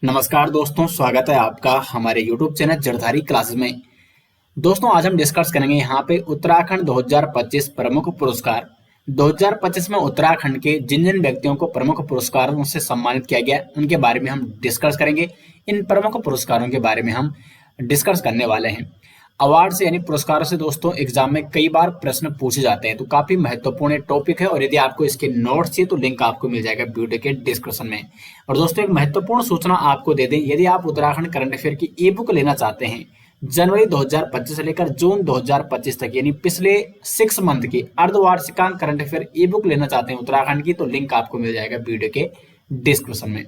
नमस्कार दोस्तों, स्वागत है आपका हमारे YouTube चैनल जड़धारी क्लासेस में। दोस्तों, आज हम डिस्कस करेंगे यहाँ पे उत्तराखंड 2025 प्रमुख पुरस्कार। 2025 में उत्तराखंड के जिन जिन व्यक्तियों को प्रमुख पुरस्कारों से सम्मानित किया गया उनके बारे में हम डिस्कस करेंगे। इन प्रमुख पुरस्कारों के बारे में हम डिस्कस करने वाले हैं। अवार्ड से यानी पुरस्कारों से दोस्तों एग्जाम में कई बार प्रश्न पूछे जाते हैं, तो काफी महत्वपूर्ण टॉपिक है। और यदि आपको इसके नोट्स चाहिए तो लिंक आपको मिल जाएगा वीडियो के डिस्क्रिप्शन में। और दोस्तों, एक महत्वपूर्ण सूचना आपको दे दें, यदि आप उत्तराखंड करंट अफेयर की ई बुक लेना चाहते हैं जनवरी 2025 से लेकर जून 2025 तक, यानी पिछले 6 मंथ की अर्धवार्षिकांक करंट अफेयर ई बुक लेना चाहते हैं उत्तराखंड की, तो लिंक आपको मिल जाएगा वीडियो के डिस्क्रिप्शन में।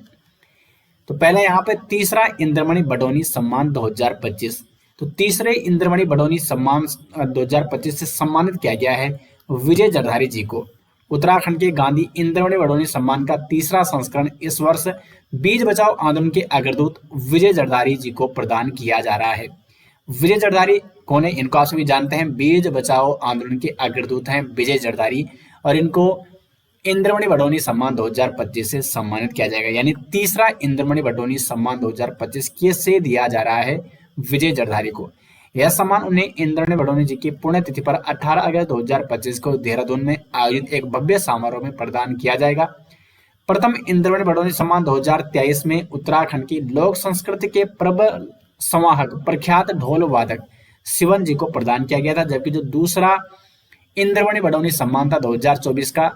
तो पहले यहाँ पे तीसरा इंद्रमणि बडोनी सम्मान 2025। तो तीसरे इंद्रमणि बडोनी सम्मान 2025 से सम्मानित किया गया है विजय जरधारी जी को। उत्तराखंड के गांधी इंद्रमणि बडोनी सम्मान का तीसरा संस्करण इस वर्ष बीज बचाओ आंदोलन के अग्रदूत विजय जरधारी जी को प्रदान किया जा रहा है। विजय जरधारी कौन है? इनको आप सभी जानते हैं, बीज बचाओ आंदोलन के अग्रदूत हैं विजय जरधारी, और इनको इंद्रमणि बडोनी सम्मान 2025 से सम्मानित किया जाएगा। यानी तीसरा इंद्रमणि बडोनी सम्मान 2025 से दिया जा रहा है विजय जरधारी को। यह सम्मान उन्हें इंद्रमणि बडोनी जी की पुण्यतिथि पर 18 अगस्त 2025 को देहरादून में आयोजित एक भव्य समारोह में प्रदान किया जाएगा। प्रथम इंद्रमणि बडोनी सम्मान 2023 में उत्तराखंड की लोक संस्कृति के प्रबल संवाहक प्रख्यात ढोल वादक शिवन जी को प्रदान किया गया था, जबकि जो दूसरा इंद्रमणि बडोनी सम्मान था 2024 का,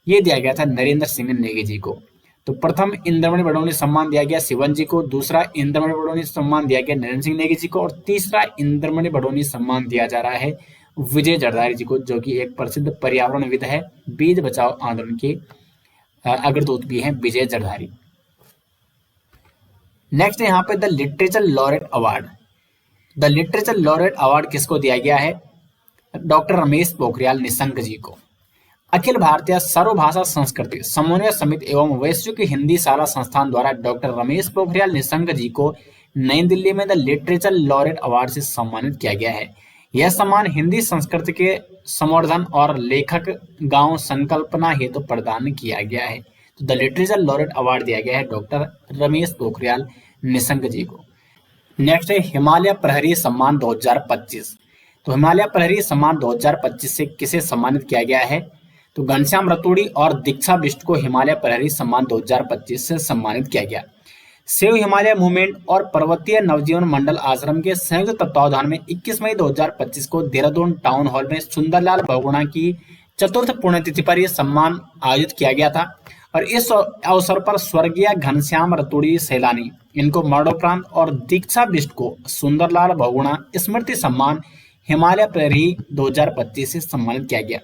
ये दिया गया था नरेंद्र सिंह नेगी जी को। तो प्रथम इंद्रमणि बडोनी सम्मान दिया गया शिवन जी को, दूसरा इंद्रमणि बडोनी सम्मान दिया गया नरेंद्र सिंह नेगी जी को, और तीसरा इंद्रमणि बडोनी सम्मान दिया जा रहा है विजय जरधारी जी को, जो कि एक प्रसिद्ध पर्यावरणविद है, बीज बचाओ आंदोलन के अग्रदूत भी हैं विजय जरधारी। नेक्स्ट यहाँ पे the literature laureate award. The literature laureate award किसको दिया गया है? डॉक्टर रमेश पोखरियाल निशंक जी को। अखिल भारतीय सर्वभाषा संस्कृति समन्वय समिति एवं वैश्विक हिंदी शाला संस्थान द्वारा डॉक्टर रमेश पोखरियाल निशंक जी को नई दिल्ली में द लिटरेचर लॉरेट अवार्ड से सम्मानित किया गया है। यह सम्मान हिंदी संस्कृति के संवर्धन और लेखक गांव संकल्पना हेतु प्रदान किया गया है। तो द लिटरेचर लॉरेट अवार्ड दिया गया है डॉक्टर रमेश पोखरियाल निशंक जी को। नेक्स्ट है हिमालय प्रहरी सम्मान 2025। तो हिमालय प्रहरी सम्मान 2025 से किसे सम्मानित किया गया है? तो घनश्याम रतूड़ी और दीक्षा बिष्ट को हिमालय प्रहरी सम्मान 2025 से सम्मानित किया गया। सेव हिमालय मूवमेंट और पर्वतीय नवजीवन मंडल आश्रम के संयुक्त तत्वावधान में 21 मई 2025 को देहरादून टाउन हॉल में सुंदरलाल बहुगुणा की चतुर्थ पुण्यतिथि पर यह सम्मान आयोजित किया गया था। और इस अवसर पर स्वर्गीय घनश्याम रतूड़ी सैलानी, इनको मरणोपरांत, और दीक्षा बिष्ट को सुंदरलाल बहुगुणा स्मृति सम्मान हिमालय प्रहरी 2025 से सम्मानित किया गया।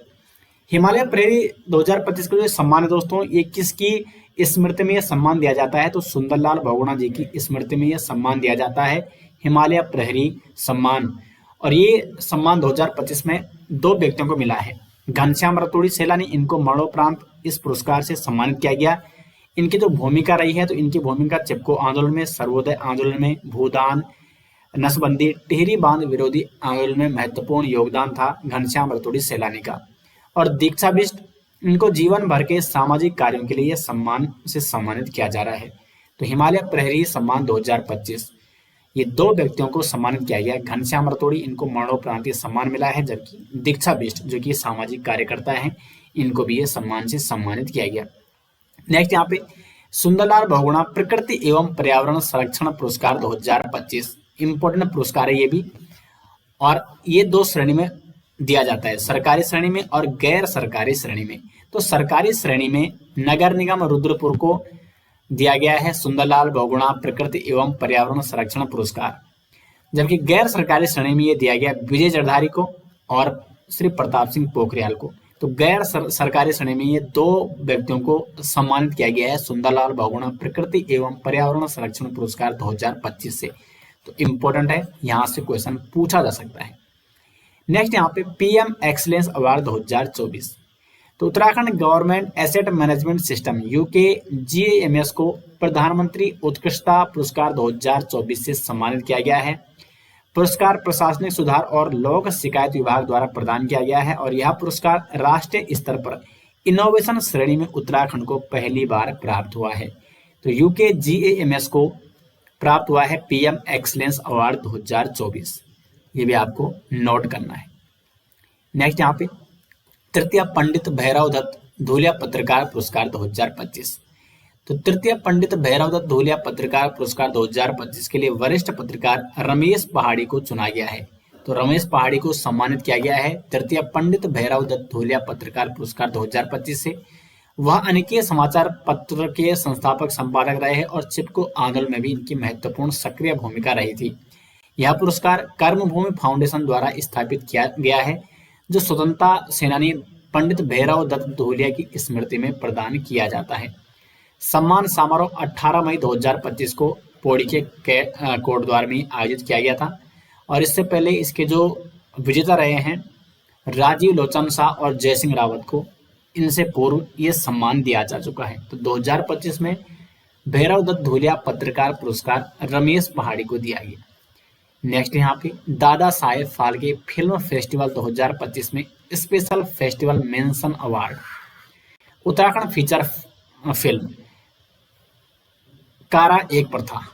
हिमालय प्रहरी 2025 का जो सम्मान है दोस्तों, ये किसकी स्मृति में यह सम्मान दिया जाता है? तो सुंदरलाल बहुगुणा जी की स्मृति में यह सम्मान दिया जाता है, हिमालय प्रहरी सम्मान। और ये सम्मान 2025 में 2 व्यक्तियों को मिला है। घनश्याम रतूड़ी सैलानी, इनको मरणोपरांत इस पुरस्कार से सम्मानित किया गया। इनकी जो भूमिका रही है, तो इनकी भूमिका चिपको आंदोलन में, सर्वोदय आंदोलन में, भूदान, नसबंदी, टिहरी बांध विरोधी आंदोलन में महत्वपूर्ण योगदान था घनश्याम रतूड़ी सैलानी का। और दीक्षा बिष्ट, इनको जीवन भर के सामाजिक कार्यों के लिए सम्मान से सम्मानित किया जा रहा है। तो हिमालय प्रहरी सम्मान 2025, ये 2 व्यक्तियों को सम्मानित किया गया। घनश्याम रतूड़ी, इनको मरणोपरांत सम्मान मिला है, जबकि दीक्षा बिष्ट जो कि सामाजिक कार्यकर्ता हैं, इनको भी ये सम्मान से सम्मानित किया गया। नेक्स्ट यहाँ पे सुंदरलाल बहुगुणा प्रकृति एवं पर्यावरण संरक्षण पुरस्कार 2025, इंपोर्टेंट पुरस्कार है ये भी। और ये 2 श्रेणी में दिया जाता है, सरकारी श्रेणी में और गैर सरकारी श्रेणी में। तो सरकारी श्रेणी में नगर निगम रुद्रपुर को दिया गया है सुंदरलाल बहुगुणा प्रकृति एवं पर्यावरण संरक्षण पुरस्कार, जबकि गैर सरकारी श्रेणी में ये दिया गया विजय जरधारी को और श्री प्रताप सिंह पोखरियाल को। तो गैर सरकारी श्रेणी में ये 2 व्यक्तियों को सम्मानित किया गया है सुंदरलाल बहुगुणा प्रकृति एवं पर्यावरण संरक्षण पुरस्कार 2025 से। तो इंपॉर्टेंट है, यहाँ से क्वेश्चन पूछा जा सकता है। नेक्स्ट यहाँ पे पीएम एक्सीलेंस अवार्ड 2024। तो Uttarakhand government asset management system UKGAMS को प्रधानमंत्री उत्कृष्टता पुरस्कार 2024 से सम्मानित किया गया है। पुरस्कार प्रशासनिक सुधार और लोक शिकायत विभाग द्वारा प्रदान किया गया है, और यह पुरस्कार राष्ट्रीय स्तर पर इनोवेशन श्रेणी में उत्तराखंड को पहली बार प्राप्त हुआ है। तो UKGAMS को प्राप्त हुआ है पीएम एक्सीलेंस अवार्ड 2024। ये भी आपको नोट करना है। नेक्स्ट यहाँ पे तृतीय पंडित भैरव दत्त धूलिया पत्रकार पुरस्कार 2025। तो तृतीय पंडित भैरव दत्त धूलिया पत्रकार पुरस्कार 2025 के लिए वरिष्ठ पत्रकार रमेश पहाड़ी को चुना गया है। तो रमेश पहाड़ी को सम्मानित किया गया है तृतीय पंडित भैरव दत्त धूलिया पत्रकार पुरस्कार 2025 से। वह अनेक समाचार पत्र के संस्थापक संपादक रहे हैं और चिपको आंदोलन में भी इनकी महत्वपूर्ण सक्रिय भूमिका रही थी। यह पुरस्कार कर्मभूमि फाउंडेशन द्वारा स्थापित किया गया है, जो स्वतंत्रता सेनानी पंडित भैरव दत्त धूलिया की स्मृति में प्रदान किया जाता है। सम्मान समारोह 18 मई 2025 को पौड़ी के कोटद्वार में आयोजित किया गया था और इससे पहले इसके जो विजेता रहे हैं राजीव लोचन शाह और जयसिंह रावत को इनसे पूर्व ये सम्मान दिया जा चुका है। तो 2025 में भैरव दत्त धूलिया पत्रकार पुरस्कार रमेश पहाड़ी को दिया गया। नेक्स्ट यहाँ पे दादा साहेब फाल्के फिल्म फेस्टिवल 2025 में special festival mention award. Uttarakhand feature film कारा एक प्रथा।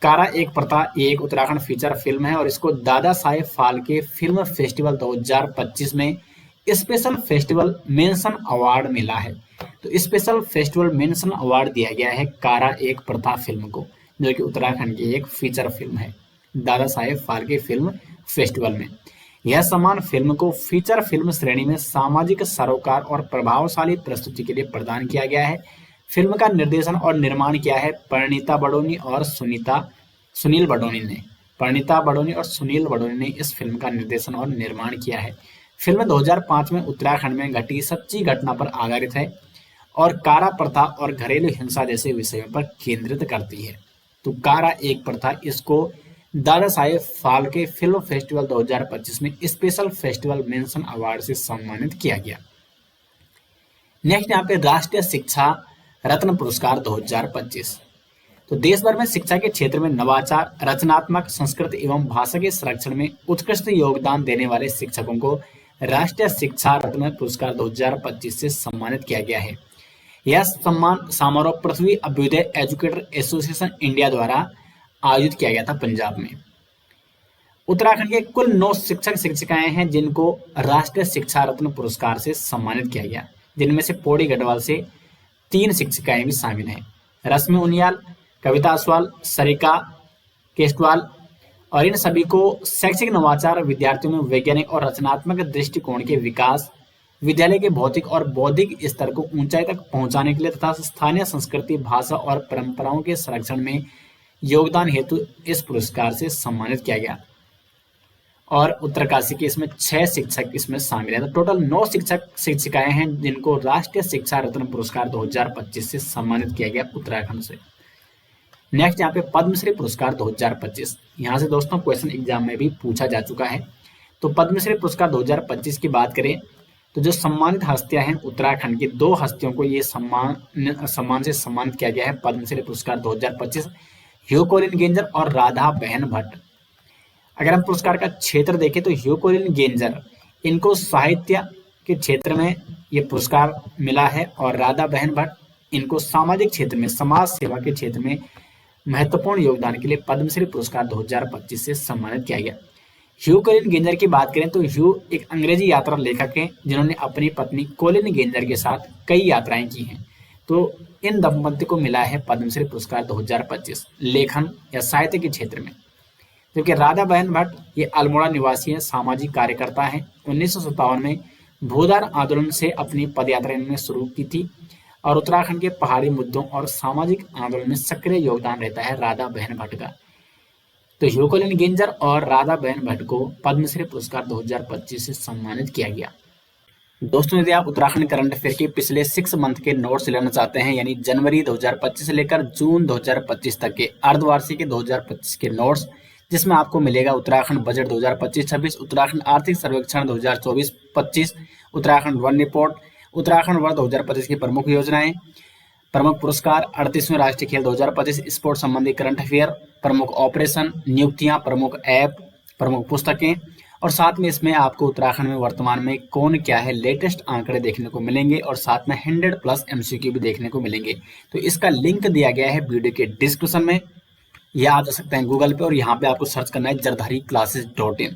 कारा एक प्रथा ये एक उत्तराखंड फीचर फिल्म है और इसको दादा साहेब फाल्के फिल्म फेस्टिवल 2025 में स्पेशल फेस्टिवल मेंशन अवार्ड मिला है। तो स्पेशल फेस्टिवल मेंशन अवार्ड दिया गया है कारा एक प्रथा फिल्म को, जो कि उत्तराखंड की एक फीचर फिल्म है दादा साहेब फाल्के फिल्म फेस्टिवल में। यह सम्मान फिल्म को फीचर फिल्म श्रेणी में सामाजिक सरोकार और प्रभावशाली प्रस्तुति के लिए प्रदान किया गया है। फिल्म का निर्देशन और निर्माण किया है परिणीता बडोनी और सुनील बडोनी ने। परिणीता बडोनी और सुनील बडोनी ने इस फिल्म का निर्देशन और निर्माण किया है। फिल्म 2005 में उत्तराखंड में घटी सच्ची घटना पर आधारित है और कारा प्रथा और घरेलू हिंसा जैसे विषयों पर केंद्रित करती है। तो कारा एक प्रथा इसको दादा साहेब फाल्के फिल्म फेस्टिवल 2025 में स्पेशल फेस्टिवल मेंशन अवार्ड से सम्मानित किया गया। नेक्स्ट यहाँ पे राष्ट्रीय शिक्षा रत्न पुरस्कार 2025। तो देश भर में शिक्षा के क्षेत्र में नवाचार, रचनात्मक, संस्कृति एवं भाषा के संरक्षण में उत्कृष्ट योगदान देने वाले शिक्षकों को राष्ट्रीय शिक्षा रत्न पुरस्कार 2025 से सम्मानित किया गया है। यह सम्मान समारोह पृथ्वी अभ्युदय एजुकेटर एसोसिएशन इंडिया द्वारा आयोजित किया गया था पंजाब में। उत्तराखंड के कुल 9 शिक्षक शिक्षिकाएं हैं जिनको राष्ट्रीय शिक्षा रत्न पुरस्कार से सम्मानित किया गया, जिनमें से पौड़ी गढ़वाल से 3 शिक्षिकाएं भी शामिल हैं। रश्मि उनियाल, कविता असवाल, सरिका केस्टवाल। और इन सभी को शैक्षिक नवाचार, विद्यार्थियों में वैज्ञानिक और रचनात्मक दृष्टिकोण के विकास, विद्यालय के भौतिक और बौद्धिक स्तर को ऊंचाई तक पहुंचाने के लिए तथा स्थानीय संस्कृति, भाषा और परंपराओं के संरक्षण में योगदान हेतु इस पुरस्कार से सम्मानित किया गया। और उत्तरकाशी के इसमें 6 शिक्षक इसमें शामिल हैं। तो टोटल 9 शिक्षक शिक्षिकाएं हैं जिनको राष्ट्रीय शिक्षा रत्न पुरस्कार 2025 से सम्मानित किया गया उत्तराखंड से। नेक्स्ट यहाँ पे पद्मश्री पुरस्कार 2025। यहाँ से दोस्तों क्वेश्चन एग्जाम में भी पूछा जा चुका है। तो पद्मश्री पुरस्कार 2025 की बात करें तो जो सम्मानित हस्तियां हैं उत्तराखंड की 2 हस्तियों को ये सम्मान से सम्मानित किया गया है पद्मश्री पुरस्कार 2025, ह्यू कोलिन गेंजर और राधा बहन भट्ट। अगर हम पुरस्कार का क्षेत्र देखें तो ह्यू कोलिन गेंजर इनको साहित्य के क्षेत्र में ये पुरस्कार मिला है और राधा बहन भट्ट इनको सामाजिक क्षेत्र में, समाज सेवा के क्षेत्र में महत्वपूर्ण योगदान के लिए पद्मश्री पुरस्कार 2025 से सम्मानित किया गया। ह्यू कोलिन गेंजर की बात करें तो ह्यू एक अंग्रेजी यात्रा लेखक हैं जिन्होंने अपनी पत्नी कोलिन गेंजर के साथ कई यात्राएं की हैं। तो इन दंपति को मिला है पद्मश्री पुरस्कार 2025 लेखन या साहित्य के क्षेत्र में। जबकि राधा बहन भट्ट ये अल्मोड़ा निवासी हैं, सामाजिक कार्यकर्ता हैं। 1957 में भूदान आंदोलन से अपनी पदयात्रा इन्होंने शुरू की थी और उत्तराखंड के पहाड़ी मुद्दों और सामाजिक आंदोलन में सक्रिय योगदान रहता है राधा बहन भट्ट का। तो ह्यू कोलिन गेंजर और राधा बहन भट्ट को पद्मश्री पुरस्कार 2025 से सम्मानित किया गया। दोस्तों यदि आप उत्तराखंड करंट अफेयर के पिछले 6 मंथ के नोट्स लेना चाहते हैं, यानी जनवरी 2025 से लेकर जून 2025 तक के अर्धवार्षिक 2025 के नोट्स, जिसमें आपको मिलेगा उत्तराखंड बजट 2025-26, उत्तराखंड आर्थिक सर्वेक्षण 2024-25, उत्तराखंड वन रिपोर्ट, उत्तराखंड वर्ष 2025 की प्रमुख योजनाएं, प्रमुख पुरस्कार, 38वें राष्ट्रीय खेल 2025, स्पोर्ट संबंधी करंट अफेयर, प्रमुख ऑपरेशन, नियुक्तियां, प्रमुख ऐप, प्रमुख पुस्तकें और साथ में इसमें आपको उत्तराखंड में वर्तमान में कौन क्या है लेटेस्ट आंकड़े देखने को मिलेंगे और साथ में 100+ MCQ भी देखने को मिलेंगे। तो इसका लिंक दिया गया है वीडियो के डिस्क्रिप्शन में। या आप जा सकते हैं गूगल पे और यहाँ पे आपको सर्च करना है jardhari-classes.in।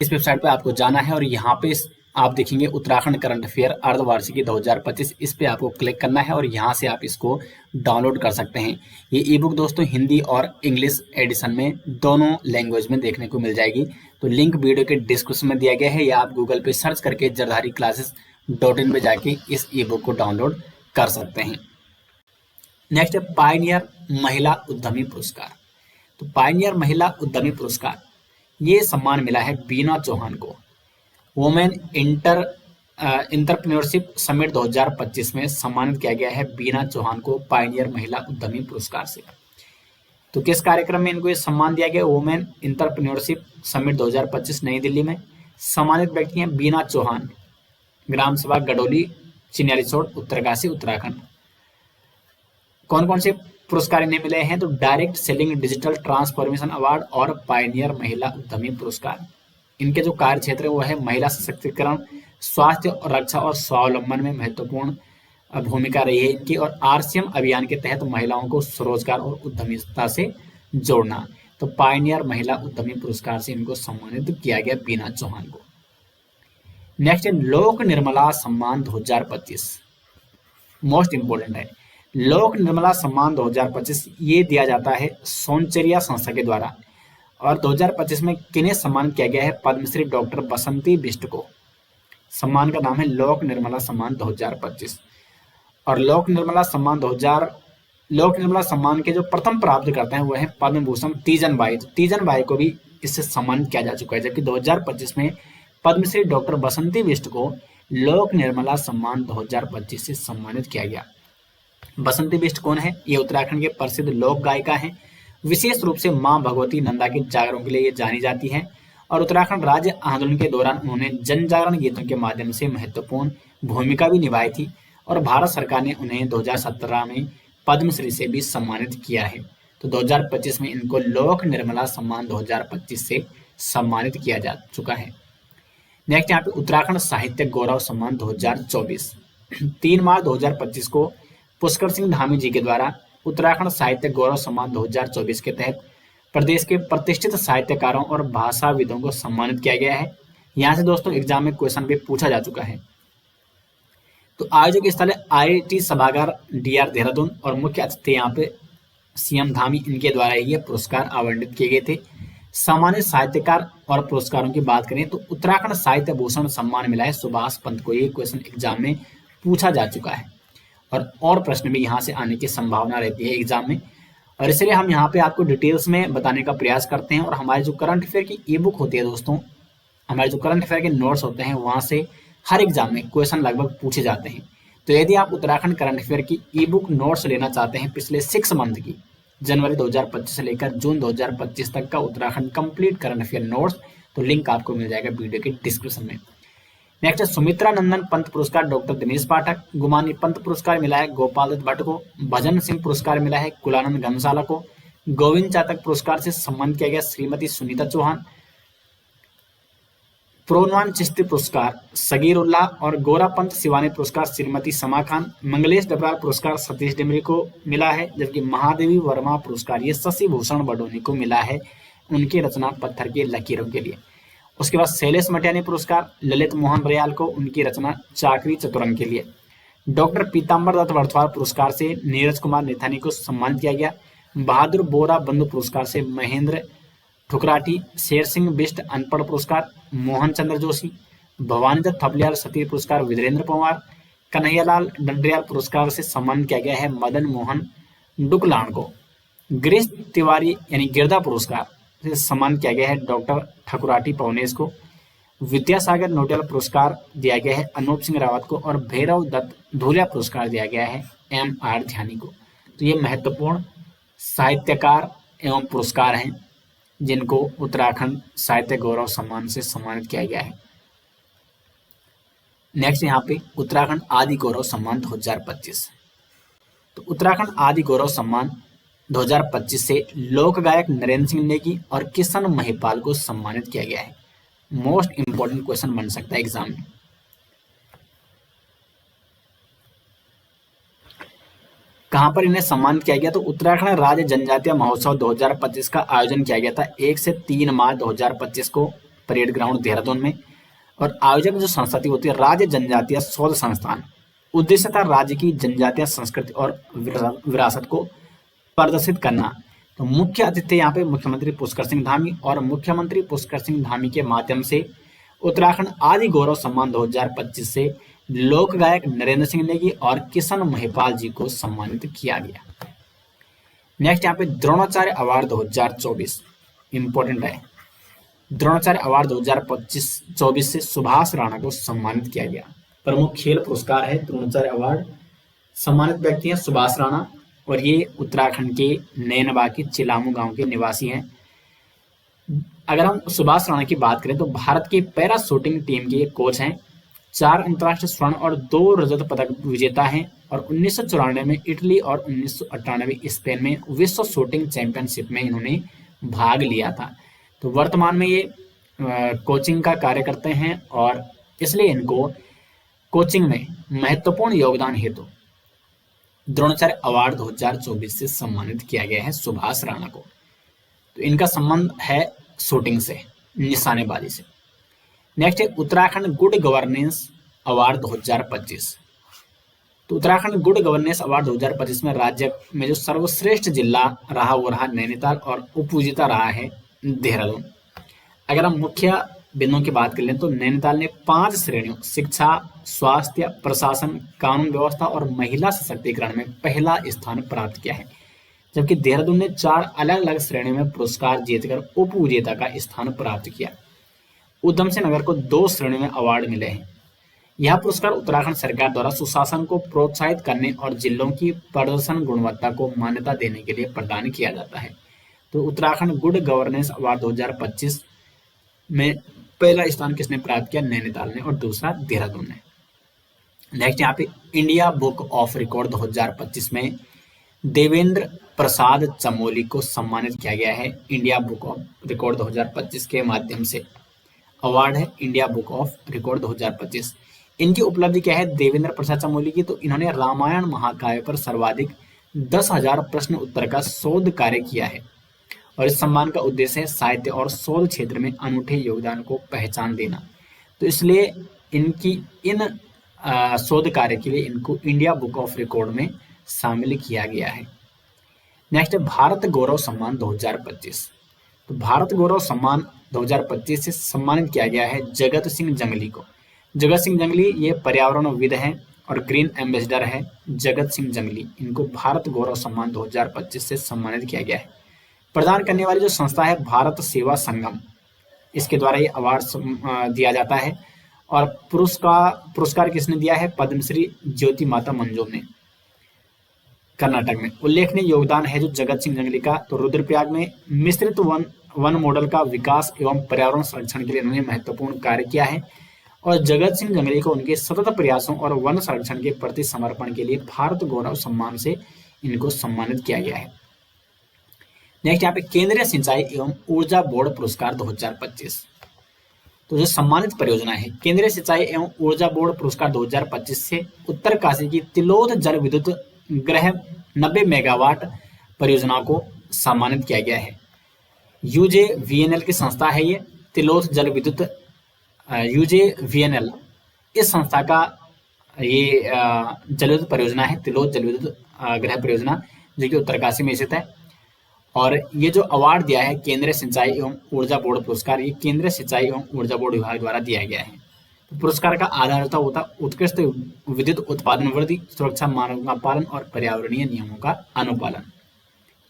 इस वेबसाइट पे आपको जाना है और यहाँ पे आप देखेंगे उत्तराखंड करंट अफेयर अर्धवार्षिकी 2025। इस पे आपको क्लिक करना है और यहाँ से आप इसको डाउनलोड कर सकते हैं। ये ई बुक दोस्तों हिंदी और इंग्लिश एडिशन में दोनों लैंग्वेज में देखने को मिल जाएगी। तो लिंक वीडियो के डिस्क्रिप्शन में दिया गया है या आप गूगल पे सर्च करके jardhari-classes.in पे जाके इस ई बुक को डाउनलोड कर सकते हैं। नेक्स्ट है पायनियर महिला उद्यमी पुरस्कार। तो पायनियर महिला उद्यमी पुरस्कार ये सम्मान मिला है बीना चौहान को। वुमेन इंटरप्रेन्योरशिप समिट 2025 में सम्मानित किया गया है बीना चौहान को पायनियर महिला उद्यमी पुरस्कार से। तो किस कार्यक्रम में इनको ये सम्मान दिया गया? वुमेन इंटरप्रेन्योरशिप समिट 2025 नई दिल्ली में। सम्मानित व्यक्ति हैं बीना चौहान, ग्राम सभा गडोली, चिन्यालीसोड़, उत्तरकाशी, उत्तराखंड। कौन कौन से पुरस्कार इन्हें मिले हैं? तो direct selling digital transformation award और पायनियर महिला उद्यमी पुरस्कार। इनके जो कार्य क्षेत्र है वो है महिला सशक्तिकरण, स्वास्थ्य और रक्षा और स्वावलंबन में महत्वपूर्ण भूमिका रही है इनकी, और आरसीएम अभियान के तहत महिलाओं को स्वरोजगार और उद्यमिता से जोड़ना। तो पायनियर महिला उद्यमी पुरस्कार से इनको सम्मानित किया गया बीना चौहान को। नेक्स्ट है लोक निर्मला सम्मान 2025। मोस्ट इंपोर्टेंट है लोक निर्मला सम्मान 2025। ये दिया जाता है सोनचरिया संस्था के द्वारा और 2025 में किन्हें सम्मान किया गया है? पद्मश्री डॉक्टर बसंती बिष्ट को। सम्मान का नाम है लोक निर्मला सम्मान 2025। और लोक निर्मला सम्मान के जो प्रथम प्राप्त करते हैं वो है पद्म भूषण तीजन बाई। तीजन बाई को भी इससे सम्मानित किया जा चुका है, जबकि 2025 में पद्मश्री डॉक्टर बसंती बिष्ट को लोक निर्मला सम्मान 2025 से सम्मानित किया गया। बसंती बिष्ट कौन है? ये उत्तराखंड के प्रसिद्ध लोक गायिका हैं। विशेष रूप से मां भगवती नंदा के जागरण के लिए ये जानी जाती है और उत्तराखंड राज्य आंदोलन के दौरान उन्होंने जन जागरण गीतों के माध्यम से महत्वपूर्ण भूमिका भी निभाई थी और भारत सरकार ने उन्हें 2017 में पद्मश्री से भी सम्मानित किया है। तो 2025 में इनको लोक निर्मला सम्मान 2025 से सम्मानित किया जा चुका है। नेक्स्ट यहाँ पे उत्तराखंड साहित्य गौरव सम्मान 2024। 3 मार्च 2025 को पुष्कर सिंह धामी जी के द्वारा उत्तराखंड साहित्य गौरव सम्मान 2024 के तहत प्रदेश के प्रतिष्ठित साहित्यकारों और भाषाविदों को सम्मानित किया गया है। यहाँ से दोस्तों एग्जाम में क्वेश्चन भी पूछा जा चुका है। तो आयोजक स्थल है IIT सभागार DR देहरादून और मुख्य अतिथि यहाँ पे CM धामी, इनके द्वारा ये पुरस्कार आवंटित किए गए थे। सम्मानित साहित्यकार और पुरस्कारों की बात करें तो उत्तराखंड साहित्य भूषण सम्मान मिला है सुभाष पंत को। ये क्वेश्चन एग्जाम में पूछा जा चुका है और प्रश्न भी यहाँ से आने की संभावना रहती है एग्जाम में, और इसलिए हम यहाँ पे आपको डिटेल्स में बताने का प्रयास करते हैं। और हमारे जो करंट अफेयर की ई बुक होती है दोस्तों, हमारे जो करंट अफेयर के नोट्स होते हैं वहाँ से हर एग्जाम में क्वेश्चन लगभग पूछे जाते हैं। तो यदि आप उत्तराखंड करंट अफेयर की ई बुक नोट्स लेना चाहते हैं पिछले 6 मंथ की, जनवरी 2025 से लेकर जून 2025 तक का Uttarakhand complete current affair notes, तो लिंक आपको मिल जाएगा वीडियो के डिस्क्रिप्शन में। नेक्स्ट है सुमित्रा नंदन पंत पुरस्कार डॉक्टर दिनेश पाठक। गुमानी पंत पुरस्कार मिला है गोपाल दत्त भट्ट को। भजन सिंह पुरस्कार मिला है कुलानंद घनसाला को। गोविंद चातक पुरस्कार से सम्मानित किया गया श्रीमती सुनीता चौहान। प्रोनवान चिश्ती पुरस्कार सगीर उल्लाह और गोरा पंत सिवानी पुरस्कार श्रीमती समा खान। मंगलेश डबराल पुरस्कार सतीश डिमरी को मिला है, जबकि महादेवी वर्मा पुरस्कार ये शशि भूषण बडोनी को मिला है उनकी रचना पत्थर की लकीरों के लिए। उसके बाद शैलेश मटियानी पुरस्कार ललित मोहन बरियाल को उनकी रचना चाकरी चतुरंग के लिए। डॉक्टर पीताम्बर दत्त वर्धवाल पुरस्कार से नीरज कुमार निथानी को सम्मानित किया गया। बहादुर बोरा बंधु पुरस्कार से महेंद्र ठुकराठी। शेर सिंह बिष्ट अनपढ़ पुरस्कार मोहन चंद्र जोशी। भवानी दत्त थपलियाल सती पुरस्कार वीरेंद्र पवार। कन्हैयालाल डंडरियाल पुरस्कार से सम्मानित किया गया है मदन मोहन डुकलाण को। गिरीश तिवारी यानी गिरदा पुरस्कार से सम्मान किया गया है डॉक्टर ठकुराटी पवनेश को। विद्यासागर नोटियाल पुरस्कार दिया गया है अनूप सिंह रावत को और भैरव दत्त धूलिया पुरस्कार दिया गया है MR ध्यानी को। तो ये महत्वपूर्ण साहित्यकार एवं पुरस्कार हैं जिनको उत्तराखंड साहित्य गौरव सम्मान से सम्मानित किया गया है। नेक्स्ट यहाँ पे उत्तराखंड आदि गौरव सम्मान 2025। तो उत्तराखंड आदि गौरव सम्मान 2025 से लोक गायक नरेंद्र सिंह नेगी और किशन महिपाल को सम्मानित किया गया है। मोस्ट इंपोर्टेंट क्वेश्चन बन सकता है एग्जाम में। कहाँ पर इन्हें सम्मानित किया गया? तो उत्तराखंड राज्य जनजातीय महोत्सव 2025 का आयोजन किया गया था 1 से 3 मार्च 2025 को परेड ग्राउंड देहरादून में। और आयोजक जो संस्था थी होती है राज्य जनजातीय शोध संस्थान। उद्देश्य था राज्य की जनजातीय संस्कृति और विरासत को प्रदर्शित करना। तो मुख्य अतिथि थे यहाँ पे मुख्यमंत्री पुष्कर सिंह धामी, और मुख्यमंत्री पुष्कर सिंह धामी के माध्यम से उत्तराखंड आदि गौरव सम्मान 2025 से लोक गायक नरेंद्र सिंह नेगी और किशन महिपाल जी को सम्मानित किया गया। नेक्स्ट यहाँ पे द्रोणाचार्य अवार्ड 2024 इंपॉर्टेंट है। द्रोणाचार्य अवार्ड 2025-24 से सुभाष राणा को सम्मानित किया गया। प्रमुख खेल पुरस्कार है द्रोणाचार्य अवार्ड। सम्मानित व्यक्ति हैं सुभाष राणा, और ये उत्तराखंड के नैनवा के चिलामू गांव के निवासी हैं। अगर हम सुभाष राणा की बात करें तो भारत की पैरा शूटिंग टीम के कोच हैं। 4 अंतर्राष्ट्रीय स्वर्ण और 2 रजत पदक विजेता हैं, और 1994 में इटली और 1998 स्पेन में विश्व शूटिंग चैंपियनशिप में इन्होंने भाग लिया था। तो वर्तमान में ये कोचिंग का कार्य करते हैं, और इसलिए इनको कोचिंग में महत्वपूर्ण योगदान हेतु द्रोणाचार्य अवार्ड 2024 से सम्मानित किया गया है सुभाष राणा को। तो इनका संबंध है शूटिंग से, निशानेबाजी से। नेक्स्ट है उत्तराखंड गुड गवर्नेंस अवार्ड 2025। तो उत्तराखंड गुड गवर्नेंस अवार्ड 2025 में राज्य में जो सर्वश्रेष्ठ जिला रहा वो रहा नैनीताल, और उपविजेता रहा है देहरादून। अगर हम मुख्य बिंदुओं की बात कर लें तो नैनीताल ने 5 श्रेणियों शिक्षा, स्वास्थ्य, प्रशासन, कानून व्यवस्था और महिला सशक्तिकरण में पहला स्थान प्राप्त किया है, जबकि देहरादून ने 4 अलग अलग श्रेणियों में पुरस्कार जीतकर उप विजेता का स्थान प्राप्त किया। उधम सिंह नगर को 2 श्रेणियों में अवार्ड मिले हैं। यह पुरस्कार उत्तराखंड सरकार द्वारा सुशासन को प्रोत्साहित करने और जिलों की प्रदर्शन गुणवत्ता को मान्यता देने के लिए प्रदान किया जाता है। तो उत्तराखंड गुड गवर्नेंस अवार्ड 2025 में पहला स्थान किसने प्राप्त किया? नैनीताल ने, और दूसरा देहरादून ने। नेक्स्ट यहाँ पे इंडिया बुक ऑफ रिकॉर्ड 2025 में देवेंद्र प्रसाद चमोली को सम्मानित किया गया है। इंडिया बुक ऑफ रिकॉर्ड 2025 के माध्यम से अवार्ड है इंडिया बुक ऑफ रिकॉर्ड 2025। इनकी उपलब्धि क्या है देवेंद्र प्रसाद चमोली की? तो इन्होंने रामायण महाकाव्य पर सर्वाधिक 10,000 प्रश्न उत्तर का शोध कार्य किया है, और इस सम्मान का उद्देश्य है साहित्य और शोध क्षेत्र में अनूठे योगदान को पहचान देना। तो इसलिए इनकी इन शोध कार्य के लिए इनको इंडिया बुक ऑफ रिकॉर्ड में शामिल किया गया है। नेक्स्ट है भारत गौरव सम्मान 2025। तो भारत गौरव सम्मान 2025 से सम्मानित किया गया है जगत सिंह जंगली को। जगत सिंह जंगली ये पर्यावरणविद हैं और ग्रीन एम्बेसडर है जगत सिंह जंगली। इनको भारत गौरव सम्मान 2025 से सम्मानित किया गया है। प्रदान करने वाली जो संस्था है भारत सेवा संगम, इसके द्वारा ये अवार्ड दिया जाता है। और पुरस्कार किसने दिया है? पद्मश्री ज्योति माता मंजूम ने, कर्नाटक में। उल्लेखनीय योगदान है जो जगत सिंह जंगली का। तो रुद्रप्रयाग में मिश्रित वन मॉडल का विकास एवं पर्यावरण संरक्षण के लिए उन्होंने महत्वपूर्ण कार्य किया है, और जगत सिंह जंगली को उनके सतत प्रयासों और वन संरक्षण के प्रति समर्पण के लिए भारत गौरव सम्मान से इनको सम्मानित किया गया है। नेक्स्ट यहाँ पे केंद्रीय सिंचाई एवं ऊर्जा बोर्ड पुरस्कार 2025। तो जो सम्मानित परियोजना है केंद्रीय सिंचाई एवं ऊर्जा बोर्ड पुरस्कार 2025 से उत्तरकाशी की तिलोद जल विद्युत ग्रह 90 मेगावाट परियोजना को सम्मानित किया गया है। UJVNL की संस्था है ये तिलोद जल विद्युत UJVNL, इस संस्था का ये जल विद्युत परियोजना है तिलोद जल विद्युत ग्रह परियोजना, जो कि उत्तरकाशी में स्थित है। और ये जो अवार्ड दिया है केंद्रीय सिंचाई एवं ऊर्जा बोर्ड पुरस्कार, ये केंद्रीय सिंचाई एवं ऊर्जा बोर्ड विभाग द्वारा दिया गया है। तो पुरस्कार का आधार होता उत्कृष्ट विद्युत उत्पादन वृद्धि, सुरक्षा मानकों का पालन और पर्यावरणीय नियमों का अनुपालन।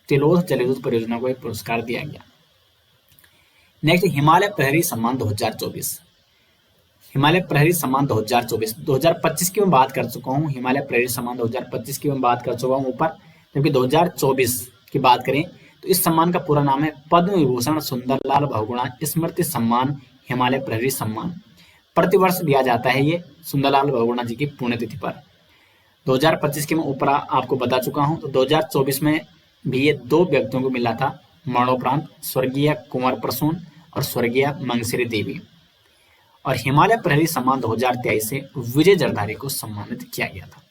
तिलोद जल विद्युत परियोजना को एक पुरस्कार दिया गया। नेक्स्ट हिमालय प्रहरी सम्मान 2024। हिमालय प्रहरी सम्मान 2024 की मैं बात कर चुका हूँ। हिमालय प्रहरी सम्मान 2025 की मैं बात कर चुका हूँ ऊपर, जबकि 2024 की बात करें तो इस सम्मान का पूरा नाम है पद्म विभूषण सुंदरलाल बहुगुणा स्मृति सम्मान हिमालय प्रहरी सम्मान। प्रतिवर्ष दिया जाता है ये सुंदरलाल बहुगुणा जी की पुण्यतिथि पर। 2025 के मैं ऊपर आपको बता चुका हूँ। तो 2024 में भी ये 2 व्यक्तियों को मिला था मरणोपरांत, स्वर्गीय कुंवर प्रसून और स्वर्गीय मंगसिरी देवी। और हिमालय प्रहरी सम्मान 2023 से विजय जरधारी को सम्मानित किया गया था।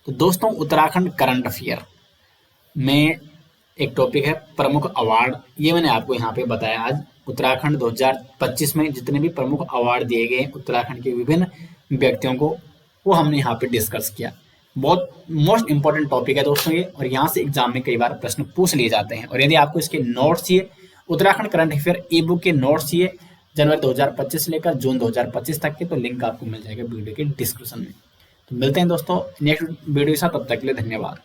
तो दोस्तों उत्तराखंड करंट अफेयर में एक टॉपिक है प्रमुख अवार्ड। ये मैंने आपको यहाँ पे बताया आज। उत्तराखंड 2025 में जितने भी प्रमुख अवार्ड दिए गए उत्तराखंड के विभिन्न व्यक्तियों को, वो हमने यहाँ पे डिस्कस किया। बहुत मोस्ट इंपॉर्टेंट टॉपिक है दोस्तों ये, और यहाँ से एग्जाम में कई बार प्रश्न पूछ लिए जाते हैं। और यदि आपको इसके नोट्स चाहिए, उत्तराखंड करंट अफेयर ई बुक के नोट्स चाहिए जनवरी 2025 से लेकर जून 2025 तक के, तो लिंक आपको मिल जाएगा वीडियो के डिस्क्रिप्शन में। तो मिलते हैं दोस्तों नेक्स्ट वीडियो के साथ, तब तक के लिए धन्यवाद।